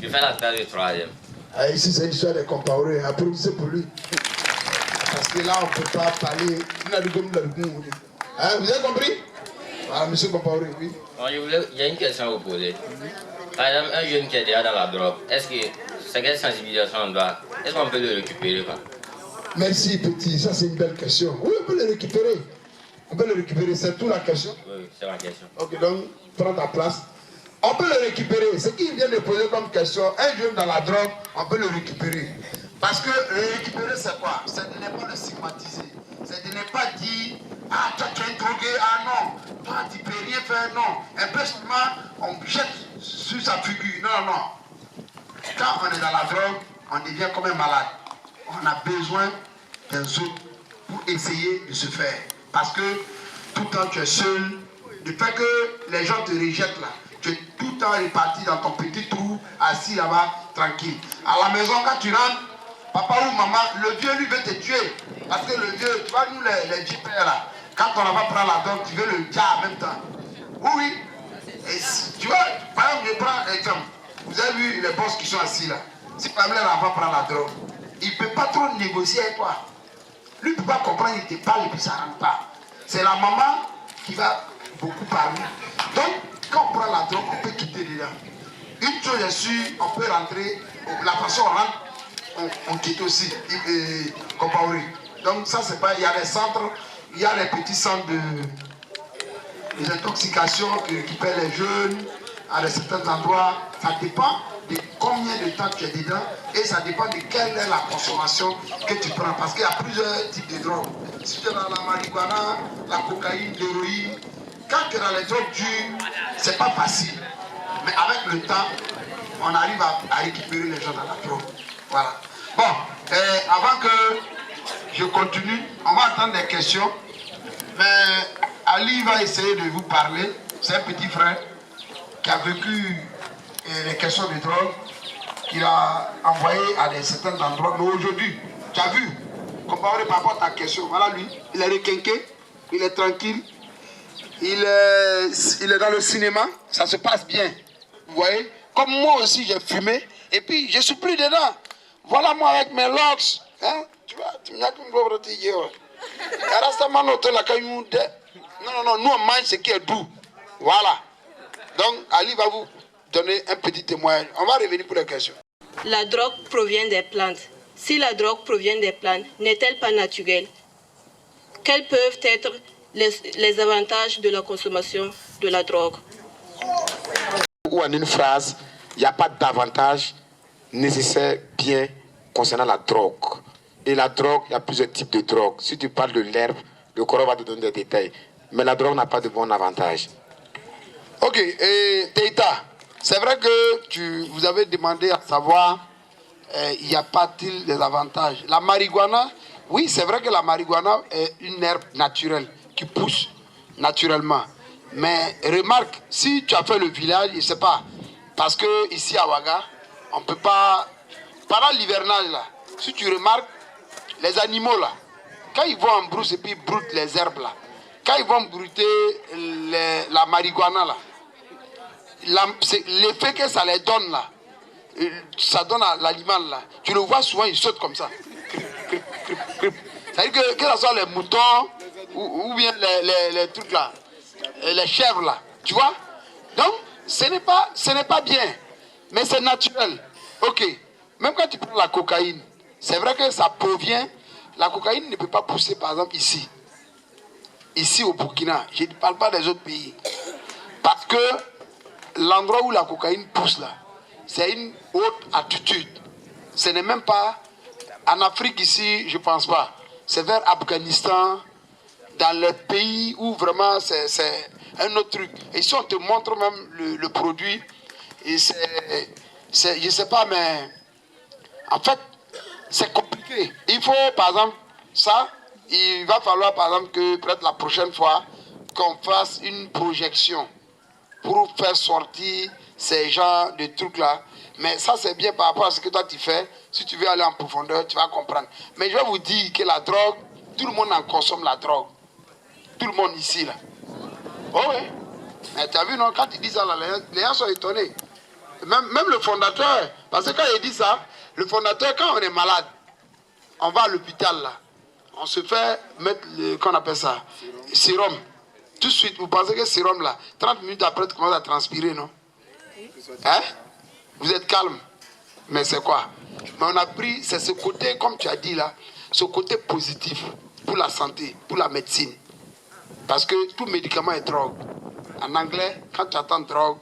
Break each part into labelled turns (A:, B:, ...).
A: Tu fais la classe du troisième.
B: Ah, ici, c'est l'histoire des compaorés. Applaudissez pour lui. Parce que là, on ne peut pas parler. Hein, vous avez compris? Ah, monsieur Compaoré, oui.
A: Bon, il y a une question à vous poser. Par exemple, un jeune qui est déjà dans la drogue, est-ce que c'est quelle sensibilisation on doit? Est-ce qu'on peut le récupérer quoi?
B: Merci, petit. Ça, c'est une belle question. Oui, on peut le récupérer. On peut le récupérer. C'est tout la question?
A: Oui, c'est ma question.
B: Ok, donc, prends ta place. On peut le récupérer. Ce qu'il vient de poser comme question, un jeune dans la drogue, on peut le récupérer. Parce que le récupérer, c'est quoi? C'est de ne pas le stigmatiser. C'est de ne pas dire, ah, toi, tu es drogué, ah non, toi, tu ne peux rien faire, non. Un peu seulement, on jette sur sa figure. Non, non. Quand on est dans la drogue, on devient comme un malade. On a besoin d'un autres pour essayer de se faire. Parce que tout le temps, tu es seul. Le fait que les gens te rejettent là, tu es tout le temps réparti dans ton petit trou, assis là-bas, tranquille. À la maison, quand tu rentres, papa ou maman, le vieux lui veut te tuer. Parce que le vieux, tu vois, nous les jeepers là, quand on va prendre la drogue, tu veux le dire en même temps. Oui, oui. Et tu vois, par exemple, je prends un exemple. Vous avez vu les boss qui sont assis là. Si par exemple l'enfant prend la drogue, il ne peut pas trop négocier avec toi. Lui ne peut pas comprendre, il te parle et puis ça ne rentre pas. C'est la maman qui va beaucoup parler. Donc, quand on prend la drogue, on peut quitter dedans. Une chose est sûre, on peut rentrer, la façon on rentre, on quitte aussi, Compaoré. Donc ça c'est pas, il y a les centres, il y a les petits centres de intoxication qui récupèrent les jeunes à certains endroits. Ça dépend de combien de temps tu es dedans et ça dépend de quelle est la consommation que tu prends. Parce qu'il y a plusieurs types de drogues. Si tu es dans la marijuana, la cocaïne, l'héroïne, quand tu es dans les drogues dures, c'est pas facile. Mais avec le temps, on arrive à récupérer les gens dans la drogue. Voilà. Bon, avant que je continue, on va attendre des questions. Mais Ali va essayer de vous parler. C'est un petit frère qui a vécu les questions de drogue, qu'il a envoyé à certains endroits. Mais aujourd'hui, tu as vu, comparé par rapport à ta question, voilà lui, il est requinqué, il est tranquille, il est dans le cinéma, ça se passe bien. Vous voyez, comme moi aussi j'ai fumé, et puis je suis pris dedans. Voilà moi avec mes locks. Hein? Tu vois, tu m'as qu'une pauvre tigre. Non, non, non, nous on mange ce qui est doux. Voilà. Donc Ali va vous donner un petit témoignage. On va revenir pour les questions.
C: La drogue provient des plantes. Si la drogue provient des plantes, n'est-elle pas naturelle? Quels peuvent être les avantages de la consommation de la drogue?
D: Ou en une phrase, il n'y a pas d'avantage nécessaire bien concernant la drogue. Et la drogue, il y a plusieurs types de drogue. Si tu parles de l'herbe, le corps va te donner des détails. Mais la drogue n'a pas de bon avantage.
B: Ok, et Teita, c'est vrai que vous avez demandé à savoir, il n'y a pas-t-il des avantages? La marijuana, oui, c'est vrai que la marijuana est une herbe naturelle qui pousse naturellement. Mais remarque, si tu as fait le village, je ne sais pas, parce que ici à Ouaga, on ne peut pas, pendant l'hivernage là, si tu remarques, les animaux là, quand ils vont en brousse et puis ils broutent les herbes là, quand ils vont brouter la marijuana là, l'effet que ça les donne là, ça donne à l'animal là, tu le vois souvent, il saute comme ça. C'est-à-dire que ce soit les moutons ou bien les trucs là, les chèvres là, tu vois. Donc, ce n'est pas bien, mais c'est naturel. Ok, même quand tu prends la cocaïne, c'est vrai que ça provient, la cocaïne ne peut pas pousser par exemple ici. Ici au Burkina, je ne parle pas des autres pays. Parce que l'endroit où la cocaïne pousse là, c'est une haute altitude. Ce n'est même pas en Afrique ici, je ne pense pas. C'est vers Afghanistan, dans les pays où vraiment c'est un autre truc. Et si on te montre même le produit, et je ne sais pas, mais en fait, c'est compliqué. Il faut, par exemple, ça, il va falloir, par exemple, que peut-être la prochaine fois, qu'on fasse une projection pour faire sortir ces genres de trucs-là. Mais ça, c'est bien par rapport à ce que toi, tu fais. Si tu veux aller en profondeur, tu vas comprendre. Mais je vais vous dire que la drogue, tout le monde en consomme la drogue. Tout le monde ici, là. Oh oui. Mais tu as vu, non, quand ils disent ça, là, les gens sont étonnés. Même le fondateur, parce que quand il dit ça, le fondateur, quand on est malade, on va à l'hôpital là, on se fait mettre, qu'on appelle ça, sérum. Tout de suite, vous pensez que sérum là, 30 minutes après, tu commences à transpirer, non? Hein? Vous êtes calme. Mais c'est quoi? Mais on a pris, c'est ce côté, comme tu as dit là, ce côté positif pour la santé, pour la médecine. Parce que tout médicament est drogue. En anglais, quand tu attends drogue,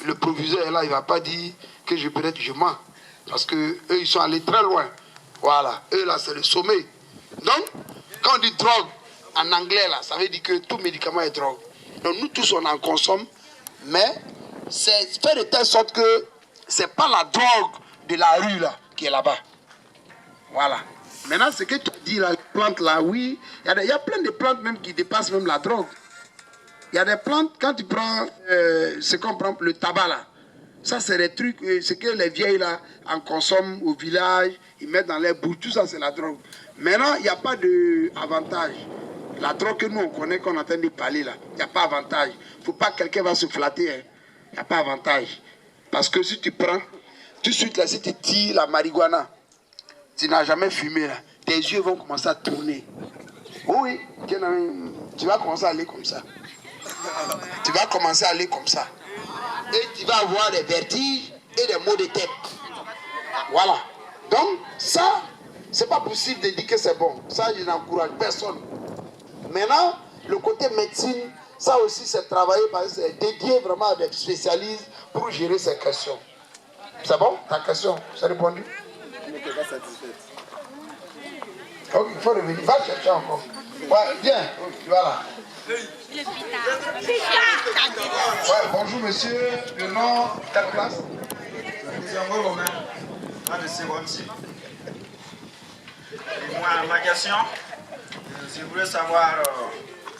B: le proviseur est là, il ne va pas dire que peut-être je mens. Parce qu'eux, ils sont allés très loin. Voilà, eux là, c'est le sommet. Donc, quand on dit drogue, en anglais là, ça veut dire que tout médicament est drogue. Donc nous tous, on en consomme, mais c'est fait de telle sorte que c'est pas la drogue de la rue là qui est là-bas. Voilà. Maintenant, ce que tu as dit, la plante là, oui, il y a plein de plantes même qui dépassent même la drogue. Il y a des plantes, quand tu prends ce qu'on prend, le tabac là, ça c'est des trucs, ce que les vieilles là en consomment au village, ils mettent dans les bouches, tout ça c'est la drogue. Maintenant, il n'y a pas d'avantage. La drogue que nous on connaît, qu'on est en train de parler là, il n'y a pas avantage. Il ne faut pas que quelqu'un va se flatter, hein. Il n'y a pas avantage. Parce que si tu prends, tout de suite là, si tu tires la marijuana, tu n'as jamais fumé là, tes yeux vont commencer à tourner. Oui, tu vas commencer à aller comme ça. Tu vas commencer à aller comme ça. Et tu vas avoir des vertiges et des maux de tête. Voilà. Donc, ça, c'est pas possible de dire que c'est bon. Ça, je n'encourage personne. Maintenant, le côté médecine, ça aussi, c'est travaillé, c'est dédié vraiment à des spécialistes pour gérer ces questions. C'est bon? Ta question, c'est répondu? Ok, il faut revenir. Va chercher encore. Ouais, viens. Voilà. Ouais, bonjour monsieur, le nom, quelle classe?
E: Moi, ma question, je voulais savoir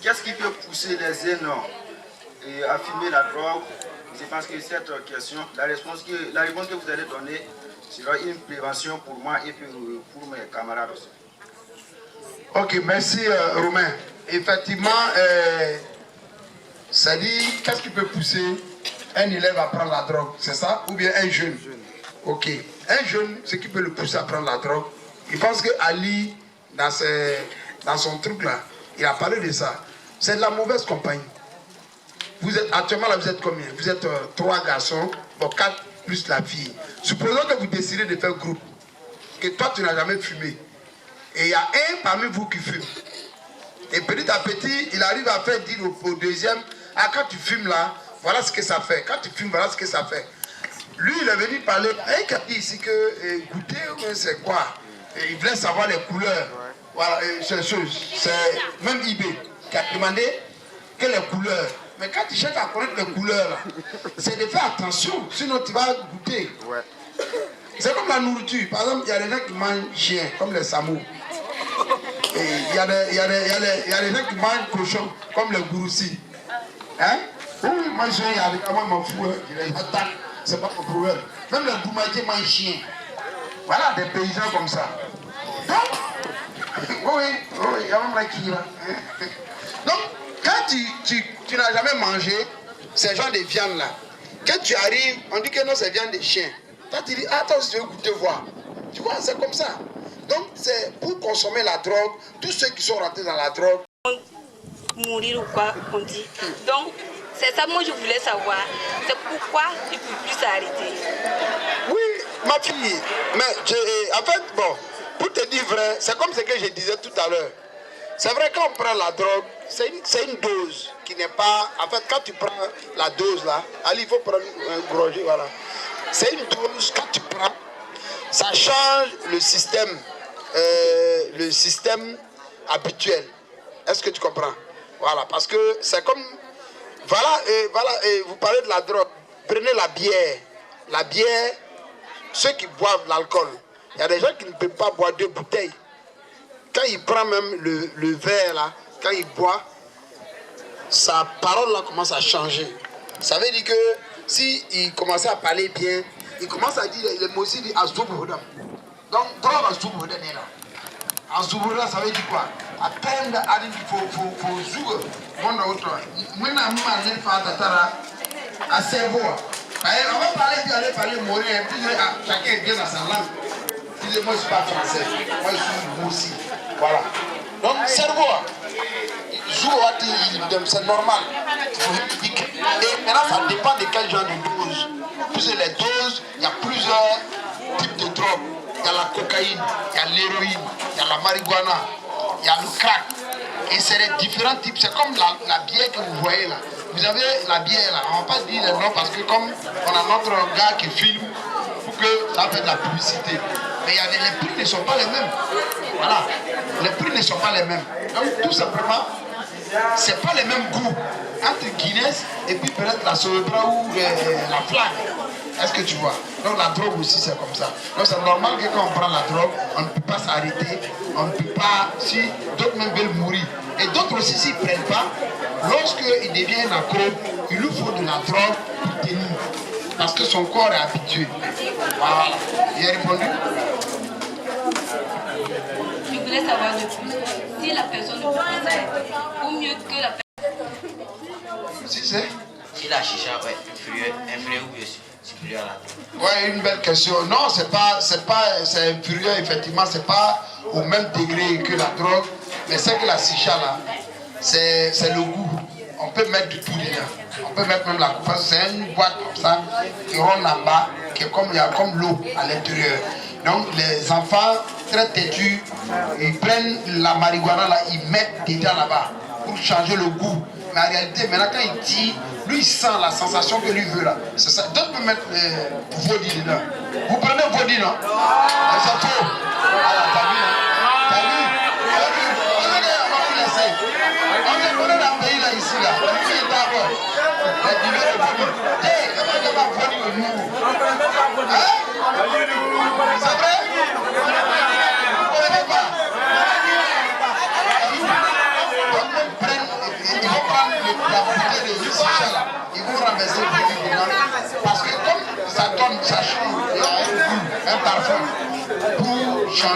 E: qu'est-ce qui peut pousser les jeunes à fumer la drogue. Je pense que cette question, la réponse que vous allez donner sera une prévention pour moi et pour mes camarades aussi.
B: Ok, merci Romain. Effectivement, ça dit, qu'est-ce qui peut pousser un élève à prendre la drogue, c'est ça? Ou bien un jeune? Ok. Un jeune, ce qui peut le pousser à prendre la drogue, il pense que Ali, dans son truc là, il a parlé de ça. C'est de la mauvaise compagnie. Vous êtes, actuellement là, vous êtes combien? Vous êtes 3 garçons, bon 4 plus la fille. Supposons que vous décidez de faire groupe, que toi tu n'as jamais fumé. Et il y a un parmi vous qui fume. Et petit à petit, il arrive à faire dire au deuxième, ah quand tu fumes là, voilà ce que ça fait. Quand tu fumes, voilà ce que ça fait. Lui, il est venu parler, il a dit ici que goûter, c'est quoi? Et il voulait savoir les couleurs. Voilà, c'est même IB qui a demandé que les couleurs. Mais quand tu cherches à connaître les couleurs, là, c'est de faire attention, sinon tu vas goûter. Ouais. C'est comme la nourriture. Par exemple, il y a des gens qui mangent chien, comme les samous. Et il y a des gens qui mangent cochon, comme les gourous-si. Hein? Oui, moi je suis avec moi, je m'en fous, je les attaque, c'est pas mon problème. Même les gourmatiers mangent chien. Voilà, des paysans comme ça. Donc, oui, il y a même qui là. Donc, quand tu n'as jamais mangé ces genres de viande là, quand tu arrives, on dit que non, c'est viande de chien. Toi, tu dis, attends, si tu veux goûter, voir. Tu vois, c'est comme ça. Donc, c'est pour consommer la drogue, tous ceux qui sont rentrés dans la drogue.
C: Mourir ou quoi, on dit. Donc, c'est ça, moi, je voulais savoir. C'est pourquoi tu ne peux plus s'arrêter.
B: Oui, ma fille. Mais, en fait, bon, pour te dire vrai, c'est comme ce que je disais tout à l'heure. C'est vrai, quand on prend la drogue, c'est une dose qui n'est pas... En fait, quand tu prends la dose là, allez, il faut prendre un gros, voilà. C'est une dose, quand tu prends, ça change le système habituel. Est-ce que tu comprends? Voilà, parce que c'est comme... Voilà, et vous parlez de la drogue. Prenez la bière. La bière, ceux qui boivent l'alcool, il y a des gens qui ne peuvent pas boire 2 bouteilles. Quand il prend même le verre là, quand il boit, sa parole là commence à changer. Ça veut dire que si il commence à parler bien, il commence à dire les mots aussi, il dit Azubouda. Donc, drogue Azubouda est là. Azubouda, ça veut dire quoi? À peine il faut jouer. Bon, autre. Moi, je suis à cerveau. On va parler maurien, puis chacun est bien dans sa langue. Puis moi je ne suis pas français, moi je suis aussi. Voilà. Donc cerveau, c'est normal. Et maintenant ça dépend de quel genre de dose. Plus les doses, il y a plusieurs types de drogues. Il y a la cocaïne, il y a l'héroïne, il y a la marijuana, il y a le crack. Et c'est les différents types. C'est comme la bière que vous voyez là. Vous avez la bière là. On ne va pas dire les noms parce que comme on a notre gars qui filme pour que ça fasse de la publicité. Mais les prix ne sont pas les mêmes. Voilà. Les prix ne sont pas les mêmes. Donc tout simplement, c'est pas les mêmes goûts entre Guinness et puis peut-être la Solebra ou la Flag. Est-ce que tu vois? Donc la drogue aussi c'est comme ça. Donc c'est normal que quand on prend la drogue, on ne peut pas s'arrêter, on ne peut pas, si d'autres même veulent mourir. Et d'autres aussi s'ils ne prennent pas, lorsqu'ils deviennent accro, il lui faut de la drogue pour tenir. Parce que son corps est habitué. Voilà. Il a répondu?
C: Je voulais savoir de plus. Si la personne ne peut pas s'arrêter, ou mieux que la personne.
B: Si c'est?
A: Si la chicha est inférieure ou supérieure à la drogue.
B: Ouais, une belle question. Non, c'est inférieur, effectivement, c'est pas au même degré que la drogue, mais c'est que la chicha là, c'est le goût. On peut mettre du tout dedans. On peut mettre même la coupe. C'est une boîte comme ça, qui ronde en bas, qui est comme, il y a comme l'eau à l'intérieur. Donc les enfants très têtus, ils prennent la marijuana là, ils mettent dedans là-bas pour changer le goût. Mais en réalité, maintenant quand il tire, lui il sent la sensation que lui veut là. C'est ça. D'autres peuvent mettre Vodi dedans. Vous prenez Vodi, non? C'est faux. Voilà, t'as vu, non? T'as vu? On va vous laisser. On est dans le pays là, ici là. Qui est d'abord? Il veut le Vodi. Hé, il va Vodi au nouveau. Hein? C'est vrai? Vous ne connaissez pas? Ils vont prendre la bouteille de chicha là, ils vont renverser le produit dedans. Parce que comme ça donne, ça change, il y a un goût, un parfum pour changer.